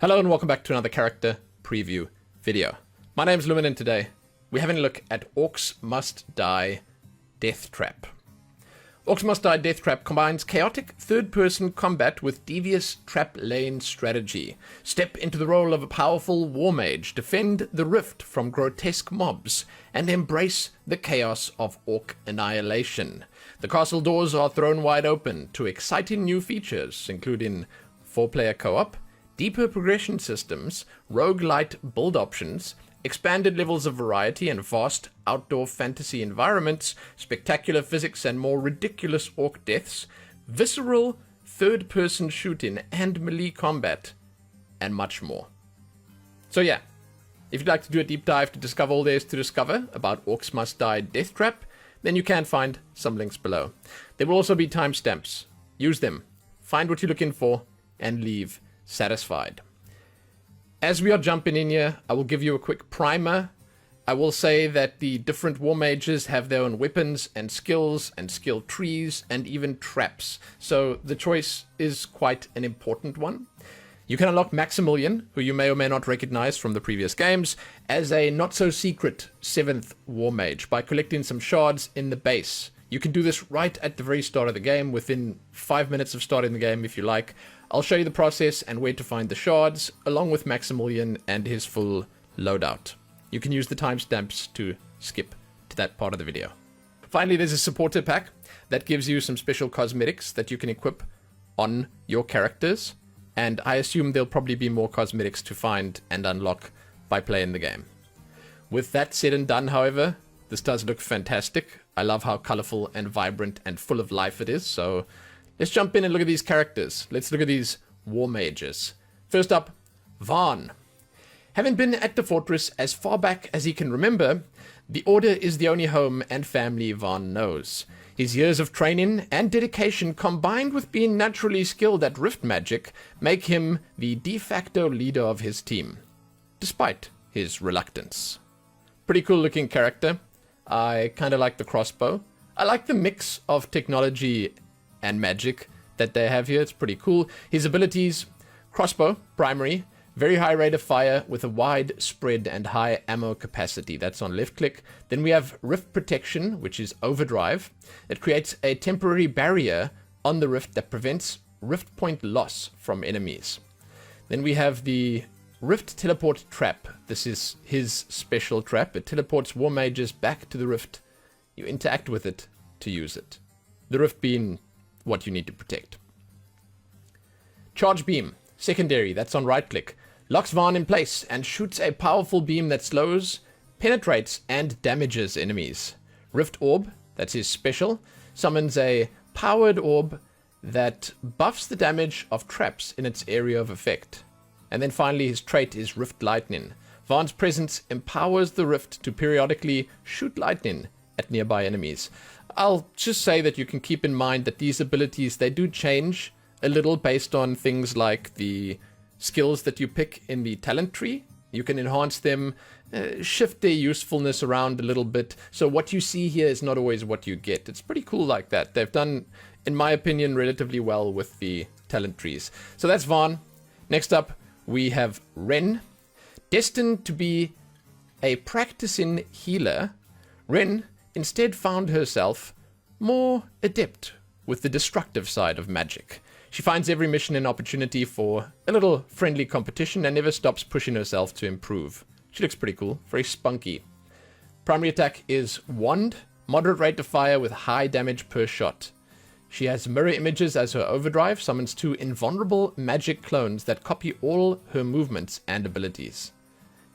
Hello and welcome back to another character preview video. My name's Lumen and today we're having a look at Orcs Must Die Deathtrap. Orcs Must Die Deathtrap combines chaotic third-person combat with devious trap lane strategy. Step into the role of a powerful War Mage, defend the rift from grotesque mobs, and embrace the chaos of Orc annihilation. The castle doors are thrown wide open to exciting new features, including 4-player co-op, deeper progression systems, Rogue-lite build options, expanded levels of variety and vast outdoor fantasy environments, spectacular physics and more ridiculous orc deaths, visceral third-person shooting and melee combat, and much more. So yeah, if you'd like to do a deep dive to discover all there is to discover about Orcs Must Die Deathtrap, then you can find some links below. There will also be timestamps. Use them, find what you're looking for, and leave satisfied. As we are jumping in here, I will give you a quick primer. I will say that the different war mages have their own weapons and skills and skill trees and even traps. So the choice is quite an important one. You can unlock Maximilian, who you may or may not recognize from the previous games, as a not-so-secret 7th War Mage by collecting some shards in the base. You can do this right at the very start of the game, within 5 minutes of starting the game if you like. I'll show you the process and where to find the shards, along with Maximilian and his full loadout. You can use the timestamps to skip to that part of the video. Finally, there's a supporter pack that gives you some special cosmetics that you can equip on your characters, and I assume there'll probably be more cosmetics to find and unlock by playing the game. With that said and done, however, this does look fantastic. I love how colorful and vibrant and full of life it is, so let's jump in and look at these characters. Let's look at these war mages. First up, Vaan. Having been at the fortress as far back as he can remember, the Order is the only home and family Vaan knows. His years of training and dedication, combined with being naturally skilled at rift magic, make him the de facto leader of his team, despite his reluctance. Pretty cool looking character. I kind of like the crossbow. I like the mix of technology and magic that they have here. It's pretty cool. His abilities: crossbow, primary, very high rate of fire with a wide spread and high ammo capacity. That's on left click. Then we have rift protection, which is overdrive. It creates a temporary barrier on the rift that prevents rift point loss from enemies. Then we have the rift teleport trap. This is his special trap. It teleports war mages back to the rift. You interact with it to use it. The rift being what you need to protect. Charge beam, secondary, that's on right click. Locks Vaan in place and shoots a powerful beam that slows, penetrates, and damages enemies. Rift orb, that's his special, summons a powered orb that buffs the damage of traps in its area of effect. And then finally his trait is Rift Lightning. Vaan's presence empowers the rift to periodically shoot lightning at nearby enemies. I'll just say that you can keep in mind that these abilities, they do change a little based on things like the skills that you pick in the talent tree. You can enhance them, shift their usefulness around a little bit. So what you see here is not always what you get. It's pretty cool like that. They've done, in my opinion, relatively well with the talent trees. So that's Vaan. Next up, we have Wren. Destined to be a practicing healer, Wren instead found herself more adept with the destructive side of magic. She finds every mission an opportunity for a little friendly competition and never stops pushing herself to improve. She looks pretty cool, very spunky. Primary attack is Wand, moderate rate of fire with high damage per shot. She has mirror images as her overdrive, summons 2 invulnerable magic clones that copy all her movements and abilities.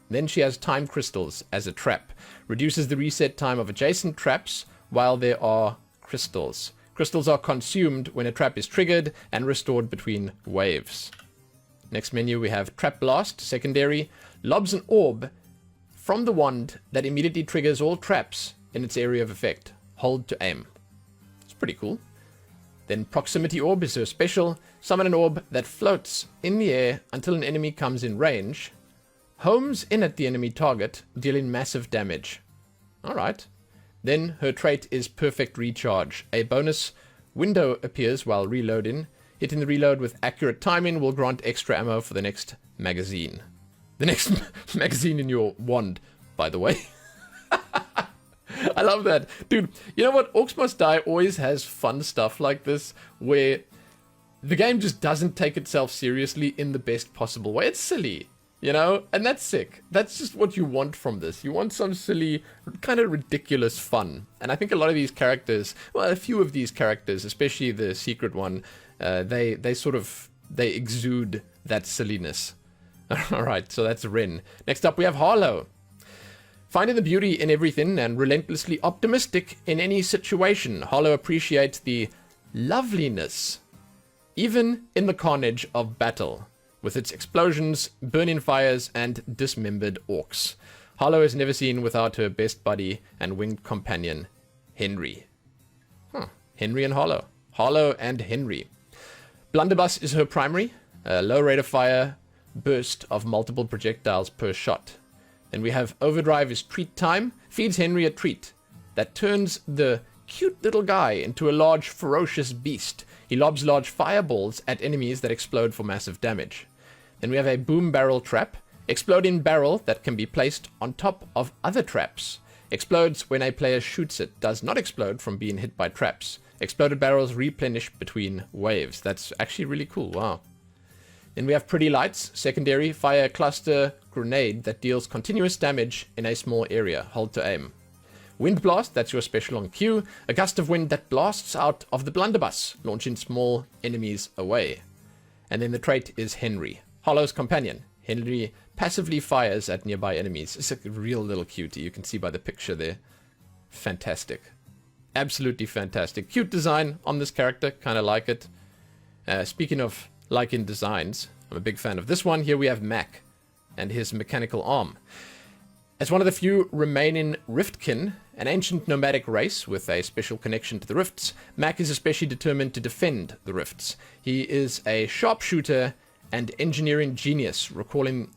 Then she has time crystals as a trap, reduces the reset time of adjacent traps while there are crystals. Crystals are consumed when a trap is triggered and restored between waves. Next menu we have Trap Blast, secondary, lobs an orb from the wand that immediately triggers all traps in its area of effect. Hold to aim. It's pretty cool. Then Proximity Orb is her special, summon an orb that floats in the air until an enemy comes in range, homes in at the enemy target, dealing massive damage. Alright. Then her trait is Perfect Recharge. A bonus window appears while reloading. Hitting the reload with accurate timing will grant extra ammo for the next magazine. The next magazine in your wand, by the way. I love that. Dude, you know what? Orcs Must Die always has fun stuff like this, where the game just doesn't take itself seriously in the best possible way. It's silly, you know? And that's sick. That's just what you want from this. You want some silly, kind of ridiculous fun. And I think a lot of these characters, well, a few of these characters, especially the secret one, they exude that silliness. Alright, so that's Wren. Next up we have Harlow. Finding the beauty in everything and relentlessly optimistic in any situation, Harlow appreciates the loveliness, even in the carnage of battle, with its explosions, burning fires, and dismembered orcs. Harlow is never seen without her best buddy and winged companion, Henry. Henry and Harlow. Harlow and Henry. Blunderbuss is her primary, a low rate of fire, burst of multiple projectiles per shot. Then we have Overdrive is treat time, feeds Henry a treat that turns the cute little guy into a large ferocious beast. He lobs large fireballs at enemies that explode for massive damage. Then we have a boom barrel trap, exploding barrel that can be placed on top of other traps. Explodes when a player shoots it, does not explode from being hit by traps. Exploded barrels replenish between waves. That's actually really cool, wow. Then we have Pretty Lights, secondary, fire cluster grenade that deals continuous damage in a small area. Hold to aim. Wind Blast, that's your special on Q, a gust of wind that blasts out of the blunderbuss, launching small enemies away. And then the trait is Henry, Hollow's companion. Henry passively fires at nearby enemies. It's a real little cutie, you can see by the picture there. Fantastic. Absolutely fantastic. Cute design on this character, kind of like it. Speaking of liking designs, I'm a big fan of this one. Here we have Mac and his mechanical arm. As one of the few remaining Riftkin, an ancient nomadic race with a special connection to the rifts, Mac is especially determined to defend the rifts. He is a sharpshooter and engineering genius, recalling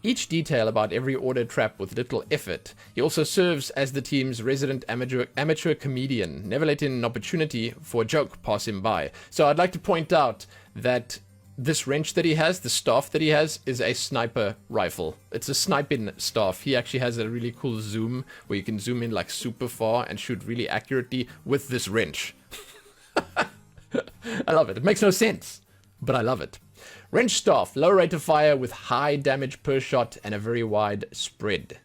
each detail about every ordered trap with little effort. He also serves as the team's resident amateur comedian, never letting an opportunity for a joke pass him by. So I'd like to point out that this wrench that he has, the staff that he has, is a sniper rifle. It's a sniping staff. He actually has a really cool zoom where you can zoom in like super far and shoot really accurately with this wrench. I love it. It makes no sense, but I love it. Wrench staff, low rate of fire with high damage per shot and a very wide spread.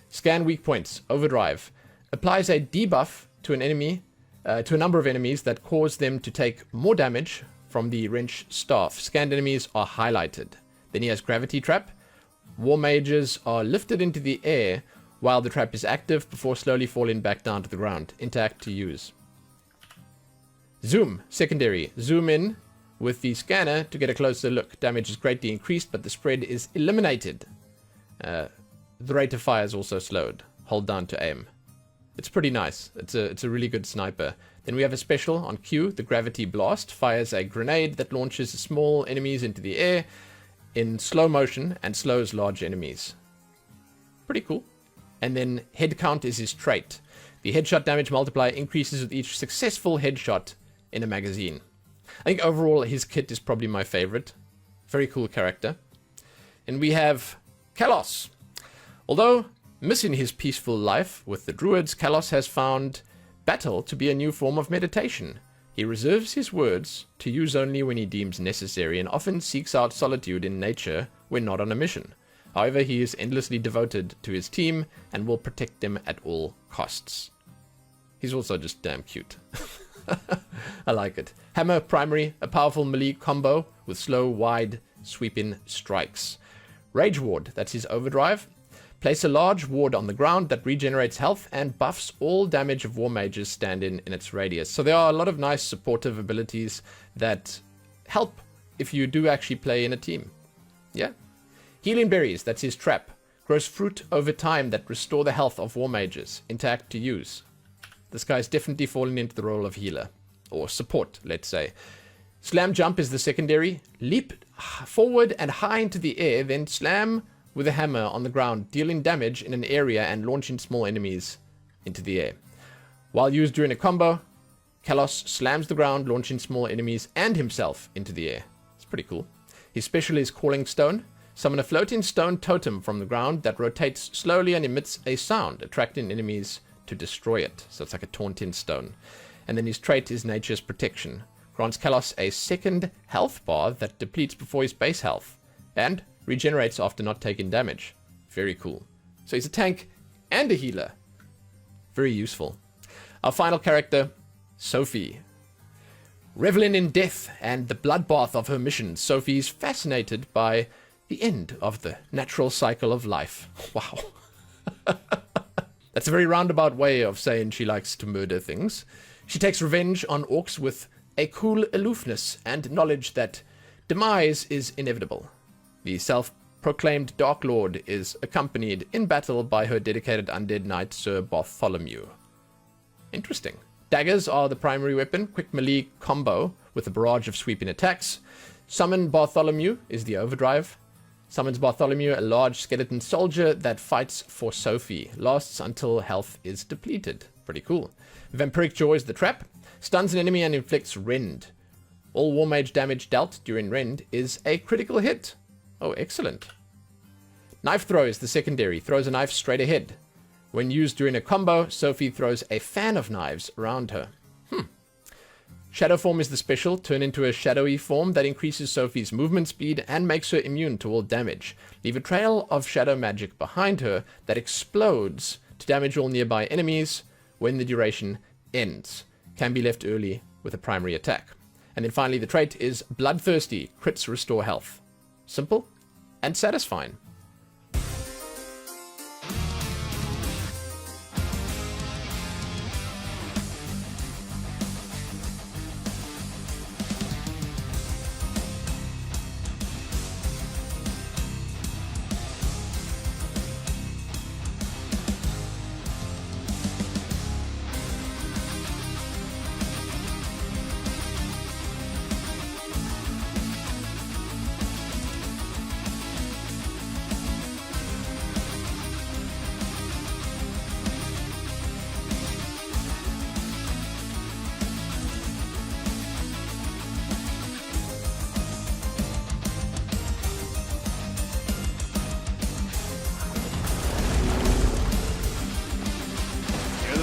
Scan weak points, overdrive. Applies a debuff to an enemy, to a number of enemies that cause them to take more damage from the wrench staff. Scanned enemies are highlighted. Then he has gravity trap. War mages are lifted into the air while the trap is active before slowly falling back down to the ground. Interact to use. Zoom, secondary. Zoom in with the scanner to get a closer look. Damage is greatly increased, but the spread is eliminated. The rate of fire is also slowed. Hold down to aim. It's pretty nice. It's a really good sniper. Then we have a special on Q, the Gravity Blast. Fires a grenade that launches small enemies into the air in slow motion and slows large enemies. Pretty cool. And then Head Count is his trait. The headshot damage multiplier increases with each successful headshot in a magazine. I think overall his kit is probably my favorite. Very cool character. And we have Kalos. Although missing his peaceful life with the druids, Kalos has found battle to be a new form of meditation. He reserves his words to use only when he deems necessary and often seeks out solitude in nature when not on a mission. However, he is endlessly devoted to his team and will protect them at all costs. He's also just damn cute. I like it. Hammer primary, a powerful melee combo with slow, wide, sweeping strikes. Rage Ward, that's his overdrive. Place a large ward on the ground that regenerates health and buffs all damage of War Mages standing in its radius. So there are a lot of nice supportive abilities that help if you do actually play in a team. Yeah. Healing Berries, that's his trap. Grows fruit over time that restore the health of War Mages. Interact to use. This guy's definitely falling into the role of healer. Or support, let's say. Slam Jump is the secondary. Leap forward and high into the air, then slam with a hammer on the ground, dealing damage in an area and launching small enemies into the air. While used during a combo, Kalos slams the ground, launching small enemies and himself into the air. It's pretty cool. His special is Calling Stone. Summon a floating stone totem from the ground that rotates slowly and emits a sound, attracting enemies to destroy it. So it's like a taunting stone. And then his trait is Nature's Protection. Grants Kalos a second health bar that depletes before his base health. And regenerates after not taking damage. Very cool. So he's a tank and a healer. Very useful. Our final character, Sophie. Reveling in death and the bloodbath of her mission, Sophie is fascinated by the end of the natural cycle of life. Wow. That's a very roundabout way of saying she likes to murder things. She takes revenge on orcs with a cool aloofness and knowledge that demise is inevitable. The self-proclaimed Dark Lord is accompanied in battle by her dedicated undead knight, Sir Bartholomew. Interesting. Daggers are the primary weapon, quick melee combo with a barrage of sweeping attacks. Summon Bartholomew is the overdrive. Summons Bartholomew, a large skeleton soldier that fights for Sophie. Lasts until health is depleted. Pretty cool. Vampiric Jaw is the trap. Stuns an enemy and inflicts rend. All War Mage damage dealt during rend is a critical hit. Oh, excellent. Knife Throw is the secondary. Throws a knife straight ahead. When used during a combo, Sophie throws a fan of knives around her. Shadow Form is the special. Turn into a shadowy form that increases Sophie's movement speed and makes her immune to all damage. Leave a trail of shadow magic behind her that explodes to damage all nearby enemies when the duration ends. Can be left early with a primary attack. And then finally the trait is Bloodthirsty. Crits restore health. Simple and satisfying.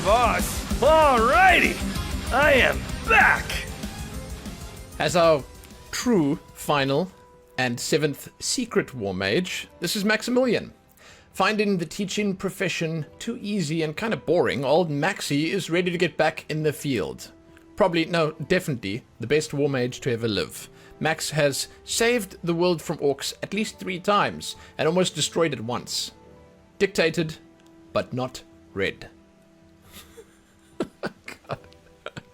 Boss. Alrighty, I am back. As our true final and seventh secret War Mage, this is Maximilian. Finding the teaching profession too easy and kind of boring, old Maxi is ready to get back in the field. Probably, no, definitely the best War Mage to ever live. Max has saved the world from orcs at least 3 times and almost destroyed it once. Dictated, but not read.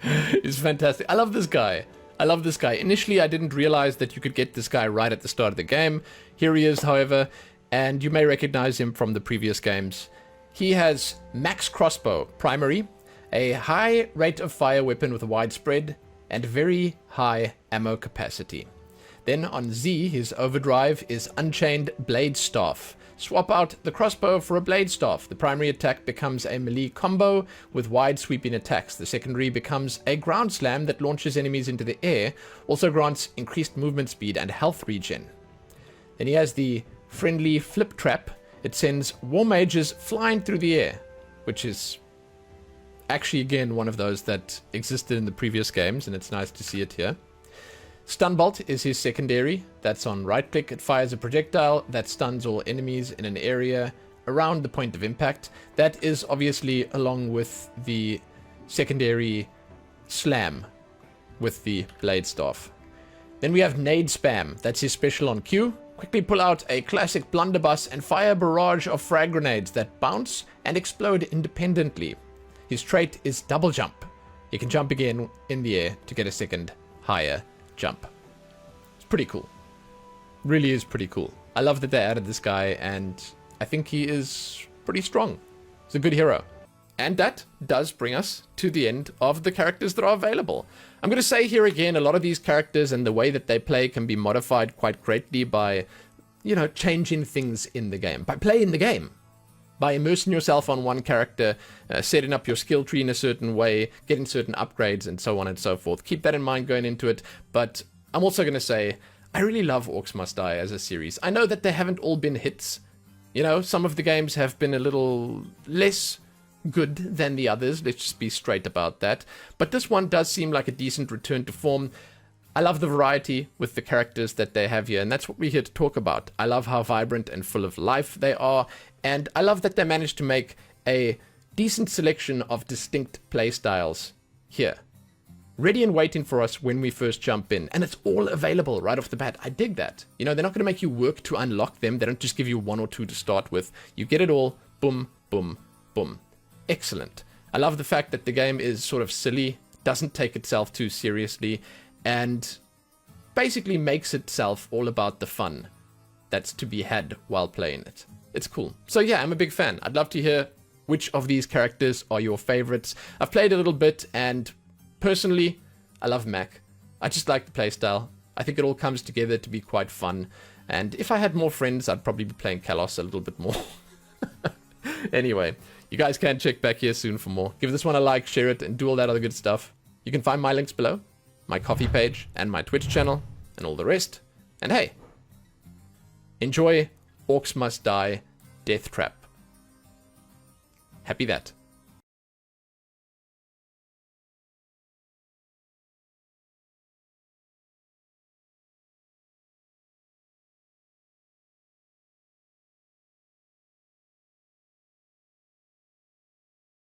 It's fantastic. I love this guy. Initially, I didn't realize that you could get this guy right at the start of the game. Here he is, however, and you may recognize him from the previous games. He has max crossbow, primary, a high rate of fire weapon with a wide spread, and very high ammo capacity. Then on Z, his overdrive is Unchained Blade Staff. Swap out the crossbow for a blade staff. The primary attack becomes a melee combo with wide sweeping attacks. The secondary becomes a ground slam that launches enemies into the air. Also grants increased movement speed and health regen. Then he has the friendly flip trap. It sends war mages flying through the air, which is actually again one of those that existed in the previous games, and it's nice to see it here. Stun Bolt is his secondary. That's on right click. It fires a projectile that stuns all enemies in an area around the point of impact. That is obviously along with the secondary slam with the blade staff. Then we have Nade Spam. That's his special on Q. Quickly pull out a classic blunderbuss and fire a barrage of frag grenades that bounce and explode independently. His trait is Double Jump. He can jump again in the air to get a second higher jump. It's pretty cool. Really is pretty cool. I love that they added this guy, and I think he is pretty strong. He's a good hero. And that does bring us to the end of the characters that are available. I'm going to say here again, a lot of these characters and the way that they play can be modified quite greatly by, changing things in the game. By playing the game. By immersing yourself on one character, setting up your skill tree in a certain way, getting certain upgrades, and so on and so forth. Keep that in mind going into it. But I'm also going to say, I really love Orcs Must Die as a series. I know that they haven't all been hits. You know, some of the games have been a little less good than the others. Let's just be straight about that. But this one does seem like a decent return to form. I love the variety with the characters that they have here, and that's what we're here to talk about. I love how vibrant and full of life they are, and I love that they managed to make a decent selection of distinct playstyles here, ready and waiting for us when we first jump in. And it's all available right off the bat. I dig that. You know, they're not going to make you work to unlock them. They don't just give you 1 or 2 to start with. You get it all. Boom, boom, boom. Excellent. I love the fact that the game is sort of silly, doesn't take itself too seriously, and basically makes itself all about the fun that's to be had while playing it. It's cool. So yeah, I'm a big fan. I'd love to hear which of these characters are your favorites. I've played a little bit, and personally, I love Mac. I just like the playstyle. I think it all comes together to be quite fun. And if I had more friends, I'd probably be playing Kalos a little bit more. Anyway, you guys can check back here soon for more. Give this one a like, share it, and do all that other good stuff. You can find my links below, my Ko-fi page, and my Twitch channel, and all the rest. And hey, enjoy Orcs Must Die Deathtrap. Happy that.